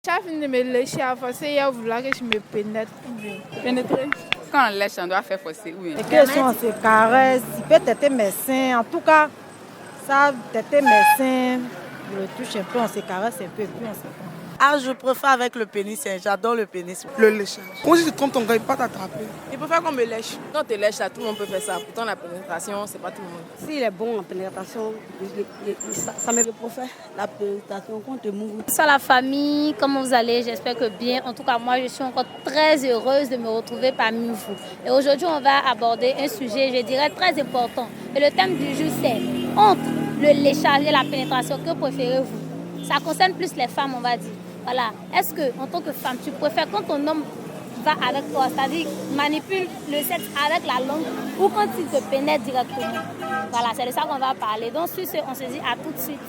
Tu as fini de me lécher à forcer, il vouloir que je me pénètre. Pénétrer. Quand on lèche, on doit faire forcer. Oui. Et que si on se caresse, il peut têter mes seins. En tout cas, ça têter mes seins. Je le touche un peu, on se caresse un peu, et puis on se prend. Ah, je préfère avec le pénis, j'adore le pénis. Le léchage. Quand si tu trompes ton gars, il ne peut pas t'attraper. Il préfère qu'on me lèche. Quand tu lèches, tout le monde peut faire ça. Pourtant, la pénétration, c'est pas tout le monde. S'il est bon en pénétration, ça me préfère la pénétration quand tu mouves. Sur la famille, comment vous allez? J'espère que bien. En tout cas, moi, je suis encore très heureuse de me retrouver parmi vous. Et aujourd'hui, on va aborder un sujet, je dirais, très important. Et le thème du jour, c'est entre le léchage et la pénétration. Que préférez-vous? Ça concerne plus les femmes, on va dire. Voilà. Est-ce que, en tant que femme, tu préfères quand ton homme va avec toi, c'est-à-dire manipule le sexe avec la langue, ou quand il te pénètre directement? Voilà, c'est de ça qu'on va parler. Donc, sur ce, on se dit à tout de suite.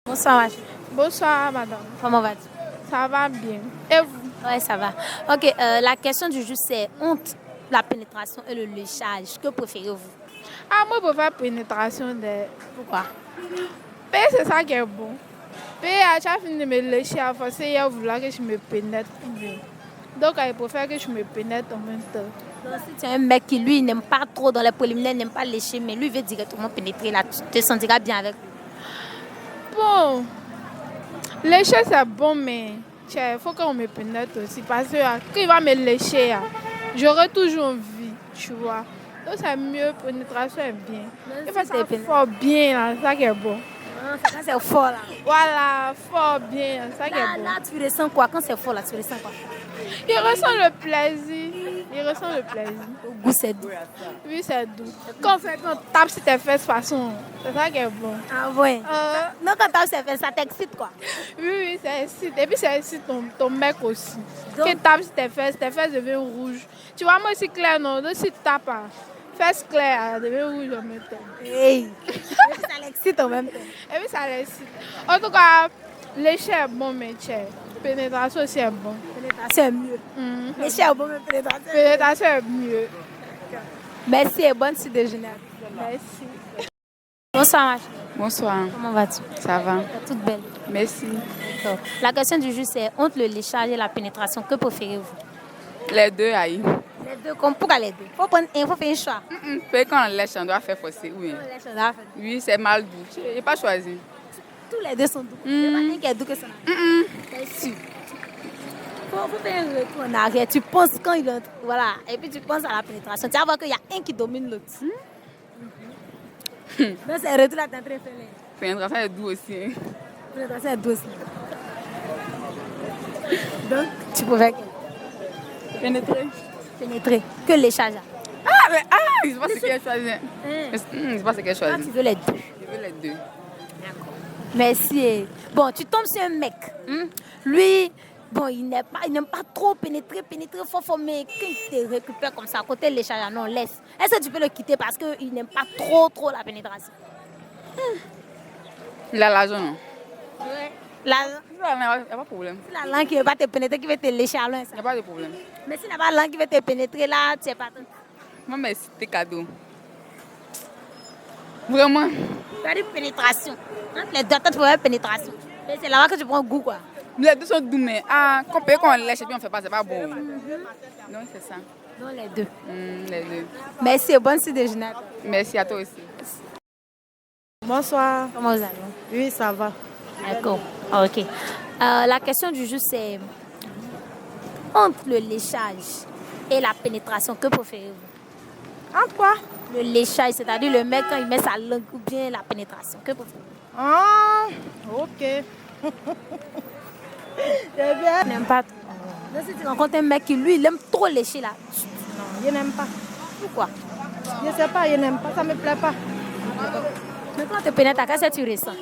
Bonsoir, ma chérie. Bonsoir, madame. Comment vas-tu? Ça va bien. Et vous? Oui, ça va. Ok, la question du jour, c'est entre la pénétration et le léchage. Que préférez-vous? Ah, moi, je préfère pénétration. Pourquoi? C'est ça qui est bon. Tu as fini de me lécher à forcer, il vouloir que je me pénètre. Donc, il préfère que je me pénètre en même temps. Donc, si tu as un mec qui, lui, n'aime pas trop dans les préliminaires, n'aime pas lécher, mais lui veut directement pénétrer, là, tu te sentiras bien avec lui. Bon, lécher, c'est bon, mais il faut qu'on me pénètre aussi. Parce que quand il va me lécher, j'aurai toujours envie, tu vois. Donc, c'est mieux, pénétration est bien. Il faut ça fort bien, c'est ça qui est bon. Quand c'est fort, là. Voilà, fort bien, c'est ça qui est bon. Là, tu ressens quoi? Quand c'est fort, là, tu ressens quoi? Il ressent le plaisir. Il ressent le plaisir. Au goût, c'est doux. Oui, c'est doux. Quand on tape sur tes fesses, façon, c'est ça qui est bon. Ah ouais? Non, quand tu tapes sur tes fesses, ça t'excite, quoi? Oui, ça excite. Et puis, ça excite ton mec aussi. Quand tu tapes sur tes fesses deviennent rouges. Tu vois, moi, c'est clair, non? Donc, si tu tapes, fesses claires, elles deviennent rouges en même temps. Hey! Et puis, ça l'excite en même temps. Et puis, ça l'excite. En tout cas, lécher est bon, mais pénétration aussi est bon. Pénétration est mieux. Lécher est bon, mais pénétration. Pénétration est mieux. Merci et bonne suite de déjeuner. Merci. Bonsoir, ma chérie. Bonsoir. Comment vas-tu? Ça va. T'es toute belle. Merci. D'accord. La question du jour, c'est entre le léchage et la pénétration. Que préférez-vous? Les deux, aïe. Les deux, comme pourquoi les deux? Il faut faire un choix. Quand on lèche, on doit faire forcer. Oui, oui, c'est mal doux. Je n'ai pas choisi. Tous les deux sont doux. Il n'y a pas un qui est doux que ça. C'est sûr. Il faut faire un retour en arrière. Tu penses quand il entre. Voilà. Et puis tu penses à la pénétration. Tu vas voir qu'il y a un qui domine l'autre. Donc c'est le retour là, tu es en train de faire. Pénétration est doux aussi. Hein. Pénétration est doux aussi. Donc tu préfères Pénétrer. Pénétrer. Que léchage. Je sais pas ce qu'elle choisit. Je sais pas ce qu'elle Toi, choisit. tu veux les deux. Je veux les deux. Merci. Bon, tu tombes sur un mec. Lui, bon, il n'aime pas trop pénétrer fort, mais quand il te récupère comme ça, à côté de l'échange, non, laisse. Est-ce que tu peux le quitter parce qu'il n'aime pas trop la pénétration? Il a l'argent, non? Ouais. Il n'y a pas de problème. La langue qui ne veut pas te pénétrer, qui veut te lécher à loin. Il n'y a pas de problème. Mais s'il n'a pas la langue qui veut te pénétrer, là, tu sais pas. Moi, mais c'était cadeau. Vraiment. Tu as dit pénétration. Entre les deux, toi, tu veux pénétration. Mais c'est là-bas que tu prends goût, quoi. Les deux sont doux, mais quand on lèche et puis on ne fait pas, c'est pas bon. Donc, c'est ça. Non, les deux. Les deux. Merci et bonne suite de déjeuner. Merci à toi aussi. Bonsoir. Comment vous allez? Oui, ça va. D'accord. Ok. La question du jour, c'est entre le léchage et la pénétration, que préférez-vous? En quoi? Le léchage, c'est-à-dire le mec quand il met sa langue ou bien la pénétration, que préférez-vous? Ah, ok. C'est bien. Il n'aime pas trop. Donc, si tu rencontres un mec qui, lui, il aime trop lécher là. Non, je n'aime pas. Pourquoi? Je ne sais pas, je n'aime pas, ça ne me plaît pas. Mais quand tu pénètres, qu'est-ce que tu ressens?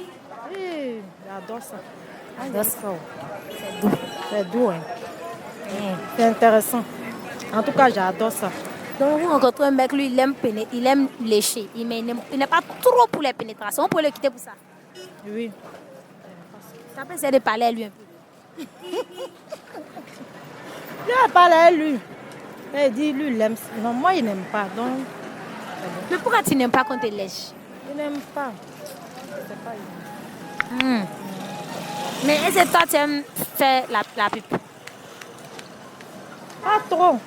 Oui, j'adore ça. J'adore ça. C'est doux. C'est doux, hein. C'est intéressant. En tout cas, j'adore ça. Donc, vous rencontrez un mec, lui, il aime lécher. Il n'est pas trop pour les pénétrations. On peut le quitter pour ça. Oui. Tu peux essayer de parler à lui un peu. Je vais parler à lui. Et il dit, lui, il aime. Non, moi, il n'aime pas. Donc, c'est bon. Mais pourquoi tu n'aimes pas qu'on te lèche? Il n'aime pas. Je sais pas, il n'aime pas. Mais est-ce que toi, tu aimes faire la pipe? Pas trop.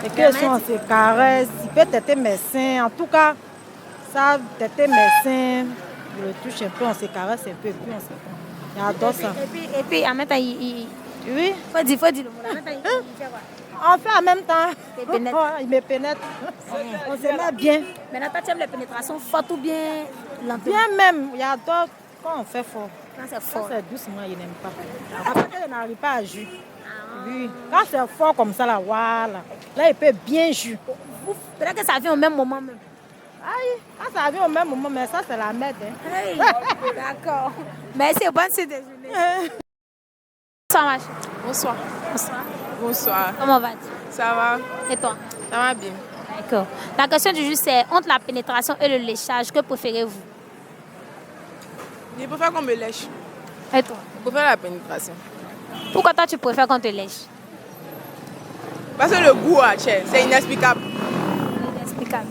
Et que si on se caresse, il peut têter mes seins. En tout cas, ça, têter mes seins, je le touche un peu, on se caresse un peu, et puis on se prend. J'adore ça. Et puis, en même temps, Oui. faut dire le mot. En même temps, il fait quoi? On fait en même temps. Il pénètre. Il me pénètre. On se met bien. Maintenant, toi, tu aimes les pénétrations fortes ou bien lentement? Bien même. J'adore quand on fait fort. Quand c'est Quand fort. c'est doucement, il n'aime pas. Après, il n'arrive pas à jouer. Oui. Quand c'est fort comme ça, là, voilà. Là, il peut bien jouer. Peut-être que ça vient au même moment même. Aïe, quand ça vient au même moment, mais ça, c'est la merde. Hein. Hey, d'accord. Merci, bonne suite de journée. Bonsoir, ma chérie. Bonsoir. Bonsoir. Bonsoir. Comment vas-tu? Ça va? Et toi? Ça va bien. D'accord. La question du jour, c'est entre la pénétration et le léchage, que préférez-vous? Je préfère qu'on me lèche. Et toi? Je préfère la pénétration. Pourquoi toi, tu préfères qu'on te lèche? Parce que le goût, c'est inexplicable. Inexplicable.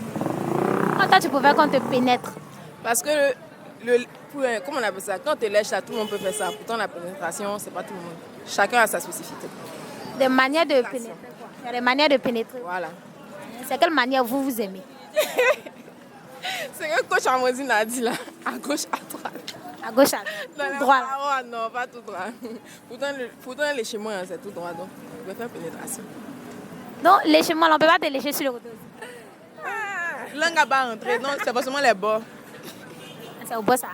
Pourquoi toi, tu préfères qu'on te pénètre? Parce que comment on appelle ça? Quand on te lèche, là, tout le monde peut faire ça. Pourtant, la pénétration, c'est pas tout le monde. Chacun a sa spécificité. Des manières de pénétrer, quoi. Il y a des manières de pénétrer. Voilà. C'est quelle manière vous aimez? C'est que coach Amandine a dit là, à gauche, à droite. À gauche, à Non, droite. Ah, non, pas tout droit. Pourtant, les chez moi, c'est tout droit. Donc, je vais faire pénétration. Non, lécher-moi, on ne peut pas te lécher sur le côté aussi. Langue n'a pas rentré. Non, c'est pas seulement les bords. C'est au bout, ça.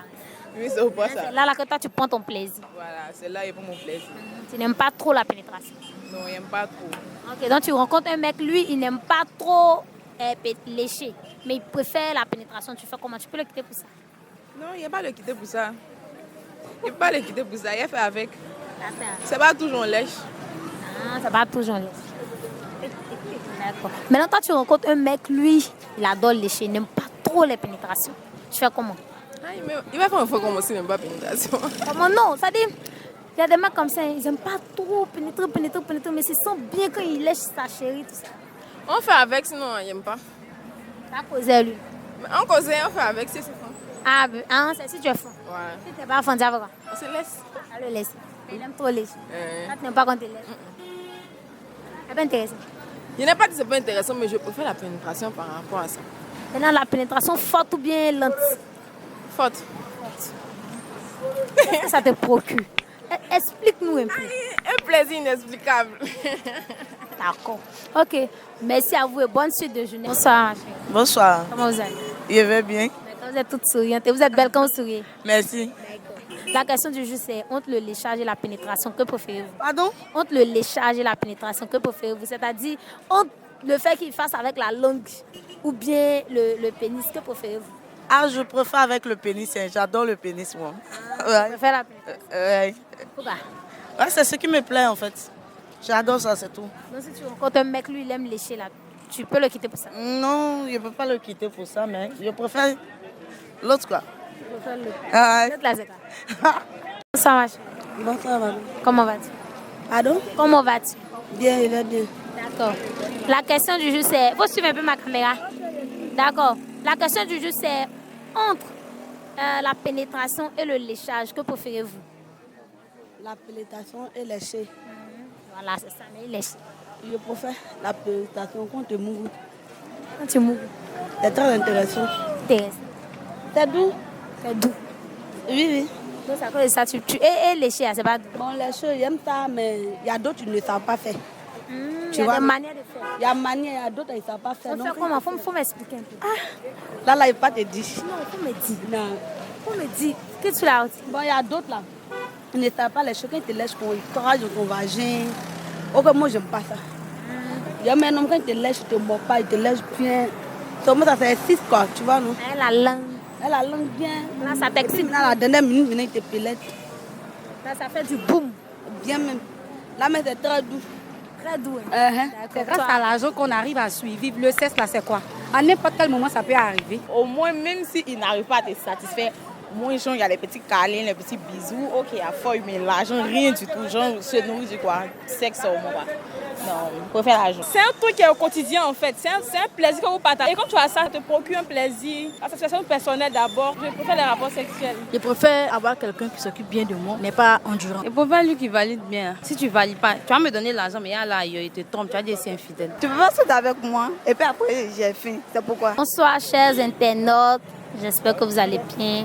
Oui, c'est au bas, ça. C'est là que toi, tu prends ton plaisir. Voilà, c'est là, il faut mon plaisir. Tu n'aimes pas trop la pénétration. Non, il n'aime pas trop. Ok, donc tu rencontres un mec, lui, il n'aime pas trop lécher, mais il préfère la pénétration. Tu fais comment? Tu peux le quitter pour ça? Non, il ne va pas le quitter pour ça. Il ne peut pas le quitter pour ça. Il a fait avec. Ça fait. C'est pas toujours lèche. Ah, ça va toujours lécher. D'accord. Maintenant, toi, tu rencontres un mec, lui, il adore lécher, il n'aime pas trop les pénétrations. Tu fais comment? Ah, il va faire un fois comme aussi, il n'aime pas pénétration. Comment non? Ça dit, il y a des mecs comme ça, ils n'aiment pas trop pénétrer, mais ils sentent bien quand ils lèchent sa chérie, tout ça. On fait avec, sinon il n'aime pas. Ça cause lui. Mais on cause, on fait avec, si c'est fun. Ah, c'est si tu es fort. Ouais. Si tu n'es pas fort, tu vas voir. On se laisse. Ça le laisse. Il aime trop lécher. Ça, tu n'aimes pas quand tu lèches. C'est pas intéressant. Il n'est pas que c'est pas intéressant, mais je préfère la pénétration par rapport à ça. Maintenant, la pénétration forte ou bien lente? Forte. Qu'est-ce que ça te procure? Explique-nous un peu. Un plaisir inexplicable. D'accord. Ok. Merci à vous et bonne suite de journée. Bonsoir, ma chérie. Bonsoir. Comment vous allez? Je vais bien. D'accord, vous êtes toutes souriantes et vous êtes belle quand vous souriez. Merci. D'accord. La question du jour, c'est entre le léchage et la pénétration, que préférez-vous? Pardon? Entre le léchage et la pénétration, que préférez-vous? C'est-à-dire, entre le fait qu'il fasse avec la langue ou bien le pénis, que préférez-vous? Ah, je préfère avec le pénis. J'adore le pénis, moi. Je préfère la pénétration. Ouais. Pourquoi? Ouais, c'est ce qui me plaît, en fait. J'adore ça, c'est tout. Donc, si tu rencontres un mec, lui, il aime lécher là, tu peux le quitter pour ça? Non, je ne peux pas le quitter pour ça, mais je préfère l'autre, quoi. Je préfère le. Ah, ouais. L'autre, là, c'est quoi? Bonsoir, ma chérie. Bonsoir, madame. Comment vas-tu? Pardon? Comment vas-tu? Bien, il va bien. D'accord. La question du jour, c'est... Faut suivre un peu ma caméra. D'accord. La question du jour, c'est entre la pénétration et le léchage, que préférez-vous? La pénétration est léchée. Voilà, c'est ça, mais il lèche. Je préfère la pénétration quand tu mouves. Quand tu mouves, C'est très intéressant. intéressant. C'est doux? C'est doux. Oui, oui. Donc, c'est à cause de ça, et lécher, c'est pas doux. Bon, les choses, j'aime ça, mais il y a d'autres qui ne savent pas faire. Il Tu y a vois, des manières de faire. Il y a manière, il y a d'autres qui ne savent pas faire. On Donc, fait comment? Faut m'expliquer un peu. là, il ne va pas te dire. Non, faut me dire. Non. Faut me dire. Qu'est-ce que tu l'as dit? Bon, il y a d'autres là. Ils ne savent pas les choses. Quand ils te lèchent, ils corrigent ton vagin. Ok, moi, je n'aime pas ça. Il y a un homme, quand il te lèche, il ne te mord pas, il te lèche bien. Seulement, ça c'est 6 quoi, tu vois, non? La langue. Elle a la langue bien. Là, ça t'excite. Dans la dernière minute, il te pélette. Là, ça fait du boum. Bien même. Là, mais c'est très doux. Très doux. C'est grâce à l'argent qu'on arrive à suivre. Le cesse, là, c'est quoi? À n'importe quel moment, ça peut arriver. Au moins, même s'il n'arrive pas à te satisfaire, moi, genre, il y a les petits câlins, les petits bisous. Ok, il y a feuille, mais l'argent, rien du tout. Genre, se nourrit du quoi? Sexe au moins. Non, je préfère l'argent. C'est un truc qui est au quotidien en fait. C'est un plaisir que vous partagez. Et quand tu as ça te procure un plaisir. La satisfaction personnelle d'abord. Je préfère les rapports sexuels. Je préfère avoir quelqu'un qui s'occupe bien de moi, n'est pas endurant. Je préfère lui qui valide bien. Si tu valides pas, tu vas me donner l'argent, mais là, il te trompe, tu vas dire c'est infidèle. Tu peux pas sauter avec moi et puis après j'ai fini. C'est pourquoi. Bonsoir chers internautes, j'espère que vous allez bien.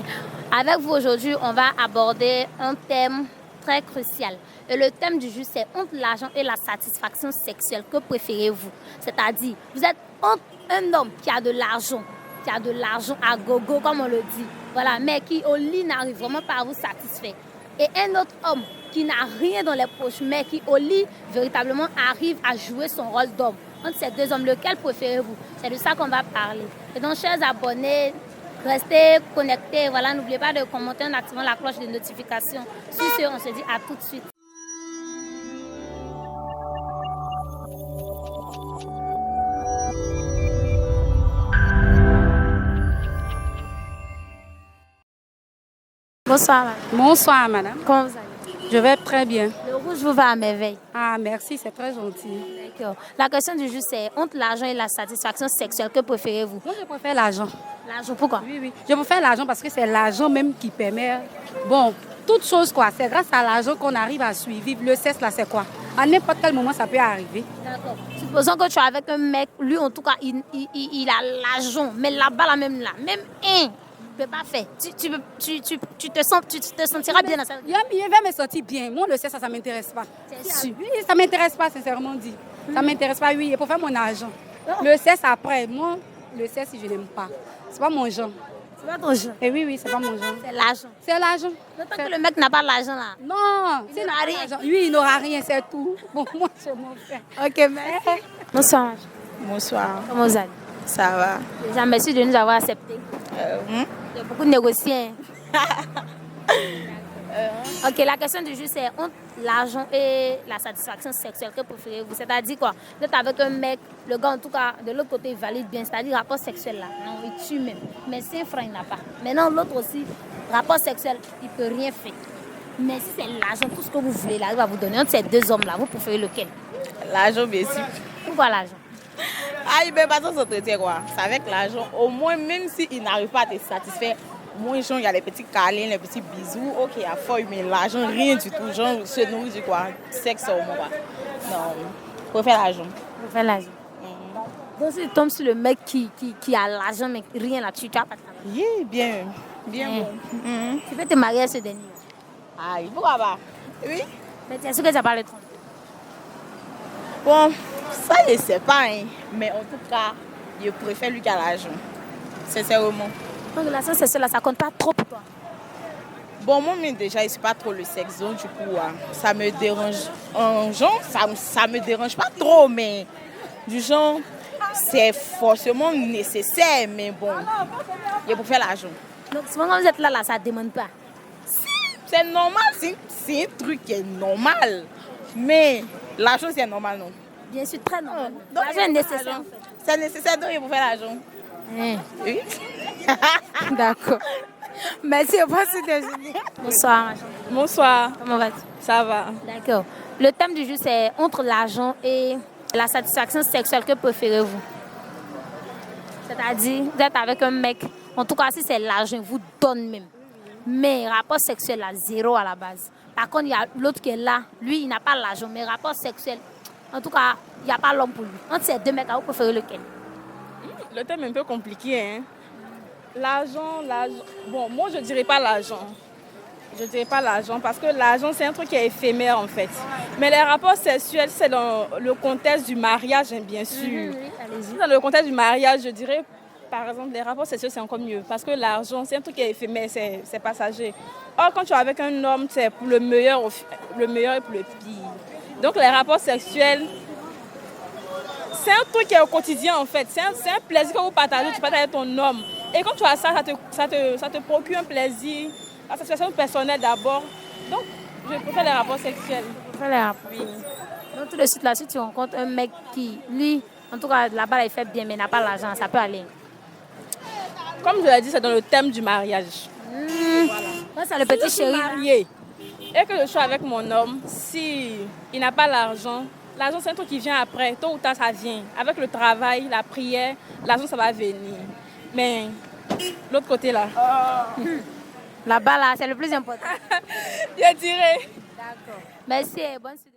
Avec vous aujourd'hui, on va aborder un thème très crucial. Et le thème du jour, c'est entre l'argent et la satisfaction sexuelle. Que préférez-vous? C'est-à-dire, vous êtes entre un homme qui a de l'argent à gogo, comme on le dit, voilà, mais qui au lit n'arrive vraiment pas à vous satisfaire. Et un autre homme qui n'a rien dans les poches, mais qui au lit véritablement arrive à jouer son rôle d'homme. Entre ces deux hommes, lequel préférez-vous? C'est de ça qu'on va parler. Et donc, chers abonnés, restez connectés. Voilà, n'oubliez pas de commenter en activant la cloche de notification. Sur ce, on se dit à tout de suite. Bonsoir, madame. Bonsoir, madame. Comment vous allez? Je vais très bien. Le rouge vous va à merveille. Ah, merci, c'est très gentil. D'accord. La question du jour, c'est entre l'argent et la satisfaction sexuelle, que préférez-vous? Moi, je préfère l'argent. L'argent, pourquoi? Oui. Je préfère l'argent parce que c'est l'argent même qui permet... Bon, toute chose, quoi. C'est grâce à l'argent qu'on arrive à suivre. Le sexe, là, c'est quoi? À n'importe quel moment, ça peut arriver. D'accord. Supposons que tu es avec un mec, lui, en tout cas, il a l'argent, mais là-bas, même un... Tu peux pas faire. Tu te sentiras bien dans ça. Il va me sentir bien. Moi, le sexe, ça ne m'intéresse pas. C'est sûr. Oui, ça ne m'intéresse pas, sincèrement dit. Ça ne m'intéresse pas, oui. Il faut faire mon argent. Le sexe, après, moi, le sexe, je n'aime pas. Ce n'est pas mon genre. C'est pas ton genre? Et oui, c'est pas mon genre. C'est l'argent. C'est l'argent. Tant que le mec n'a pas l'argent, là. Non, il n'aura rien. Lui, il n'aura rien, c'est tout. Bon, moi, je m'en fais. Ok, merci. Bonsoir. Bonsoir. Comment vous allez? Ça va. Déjà, merci de nous avoir acceptés. Il y a beaucoup de négociants. Ok, la question du jour, c'est entre l'argent et la satisfaction sexuelle, que préférez-vous? C'est-à-dire quoi? Vous êtes avec un mec, le gars, en tout cas, de l'autre côté, il valide bien, c'est-à-dire rapport sexuel là. Non, il tue même. Mais 5 francs, il n'a pas. Maintenant, l'autre aussi, rapport sexuel, il ne peut rien faire. Mais si c'est l'argent, tout ce que vous voulez, il arrive à vous donner. Entre ces deux hommes-là, vous préférez lequel? L'argent, bien sûr. Pourquoi l'argent? Ah, il ne peut pas s'entretenir quoi. C'est avec l'argent. Au moins, même s'il n'arrive pas à te satisfaire, moi, genre, il y a les petits câlins, les petits bisous. Ok, il y a fort, mais l'argent, rien du tout. Genre, se nourrit du quoi. Sexe au moins. Quoi. Non, je préfère l'argent. Je préfère l'argent. Donc, si tu tombes sur le mec qui a l'argent, mais rien là-dessus, tu vas pas te marier. Oui, bien bon. Tu peux te marier à ce dernier. Ah, pourquoi pas? Oui. Mais tu es sûr que tu n'as pas le temps? Bon, ça, je ne sais pas. Hein. Mais en tout cas, je préfère lui qui a l'argent. Sincèrement. Donc, la sexe sexuelle, ça compte pas trop pour toi? Bon, moi, déjà, je ne suis pas trop le sexe, donc du coup, ça me dérange. En genre, ça me dérange pas trop, mais du genre, c'est forcément nécessaire, mais bon, je préfère l'argent. Donc, souvent, quand vous êtes là, ça ne demande pas? C'est normal, c'est un truc qui est normal. Mais l'argent, c'est normal, non? Bien sûr, très normal. L'argent est nécessaire, en fait. C'est nécessaire, donc il faut faire l'argent. Oui. D'accord. Merci, au revoir, déjeuner. Bonsoir. Bonsoir. Comment vas-tu? Ça va. D'accord. Le thème du jour, c'est entre l'argent et la satisfaction sexuelle. Que préférez-vous? C'est-à-dire, vous êtes avec un mec, en tout cas, si c'est l'argent, il vous donne même. Mais rapport sexuel, là, zéro à la base. Par contre, il y a l'autre qui est là. Lui, il n'a pas l'argent, mais rapport sexuel, en tout cas, il n'y a pas l'homme pour lui. Entre ces deux mecs, vous préférez lequel? Le thème est un peu compliqué, hein. L'argent. Bon, moi, je ne dirais pas l'argent. Je ne dirais pas l'argent parce que l'argent, c'est un truc qui est éphémère, en fait. Mais les rapports sexuels, c'est dans le contexte du mariage, hein, bien sûr. Oui, allez-y. Dans le contexte du mariage, je dirais, par exemple, les rapports sexuels, c'est encore mieux. Parce que l'argent, c'est un truc qui est éphémère, c'est passager. Or, quand tu es avec un homme, c'est pour le meilleur et pour le pire. Donc, les rapports sexuels, c'est un truc qui est au quotidien, en fait. C'est un plaisir que vous partagez, tu partages avec ton homme. Et quand tu as ça, ça te procure un plaisir, la satisfaction personnelle d'abord. Donc, je préfère les rapports sexuels. Je préfère les rapports. Oui. Donc, tout de suite, là, si tu rencontres un mec qui, lui, en tout cas, là-bas, il fait bien, mais n'a pas l'argent, ça peut aller. Comme je l'ai dit, c'est dans le thème du mariage. Voilà. Moi, c'est le petit chéri. Marié. Et que je suis avec mon homme, s'il n'a pas l'argent, L'argent, c'est un truc qui vient après. Tôt ou tard, ça vient. Avec le travail, la prière, l'argent, ça va venir. Mais l'autre côté, là. Là-bas, là, c'est le plus important. Je dirais. D'accord. Merci et bonne suite.